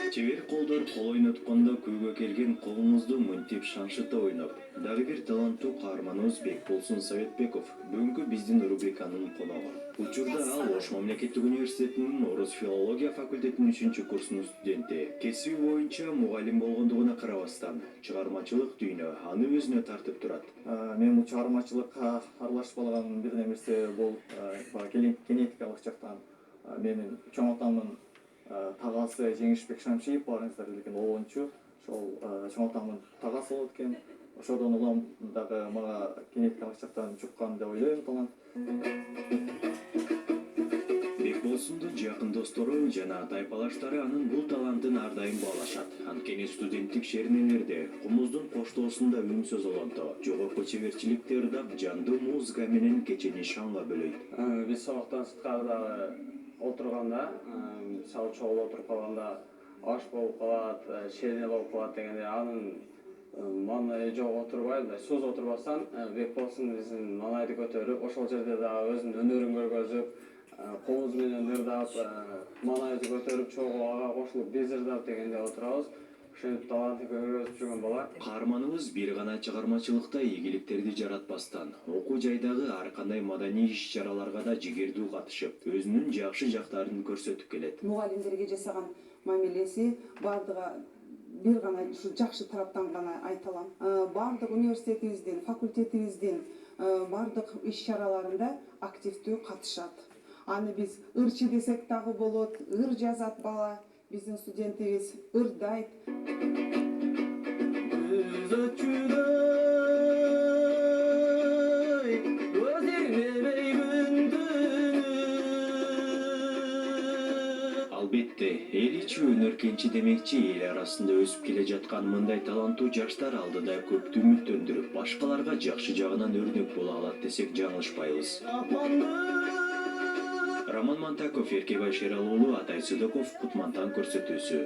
Чебер колдор кол ойноткондо күүгө келген колуңузду мынтип шаңшыта ойноп. Дагы бир таланттуу каарманыбыз Бекболсун Советбеков бүгүнкү биздин рубриканын коногу. Учурда ал Ош мамлекеттик университетинин орус филология факультетинин 3-курсунун студенти. Кесиби боюнча мугалим болгондугуна карабастан, чыгармачылык дүйнө аны өзүнө тартып турат. Мен бул чыгармачылыкка аралашып алган бир нерсе бул генетикалык жактан менин чоң атамдын тагасы Жеңишбек Шамшиев барыңыздар деген олончу. Ошол чоң атамдын тагасы болот экен. Ошодон улам дагы мага генетикалык жактан жуккан деп ойлойм талант. Бекболсундун жакын достору жана тайпалаштары анын бул талантын ар дайым баалашат. Анткени студенттик шернелерде, кумуздун коштоосунда үн сөз олонто, жогорку чеберчиликти ырдап, жандуу музыка менен кечени шаңга бөлөйт. Биз сабактан сырткарда отурганда, мисалы чогуу отуруп калганда аш болуп калат, шерне болуп калат дегенде анын манайы жок отурбай, сөз отурбастан Бекболсун биздин манайды көтөрүп, ошол жерде дагы өзүнүн өнөрүн көргөзүп, колубуз менен ырдап, манайды көтөрүп, чогуу ага кошулуп биз ырдап дегенде отурабыз. Ошентип талантты көргөзүп жүргөн бала. Каарманыбыз бир гана чыгармачылыкта ийгиликтерди жаратпастан, окуу жайдагы ар кандай маданий иш-чараларга да жигердүү катышып, өзүнүн жакшы жактарын көрсөтүп келет. Мугалимдерге жасаган мамилеси бардыгы бир гана ушу жакшы тараптан гана айта алам. Бардык университетибиздин, факультетибиздин бардык иш-чараларында активдүү катышат. Аны биз ырчы десек дагы болот, ыр жазат бала. Биздин студентибиз ырдайт. Албетте, эл ичи өнөркенчи демекчи эл арасында өсүп келе жаткан мындай таланттуу жаштар алдыда көптү үмүттөндүрүп, башкаларга жакшы жагынан өрнөк боло алат десек жаңылышпайбыз. Роман Мантаков, Эркебай Шералуулу, Атай Сыдыков, Кутмантан көрсөтүүсү.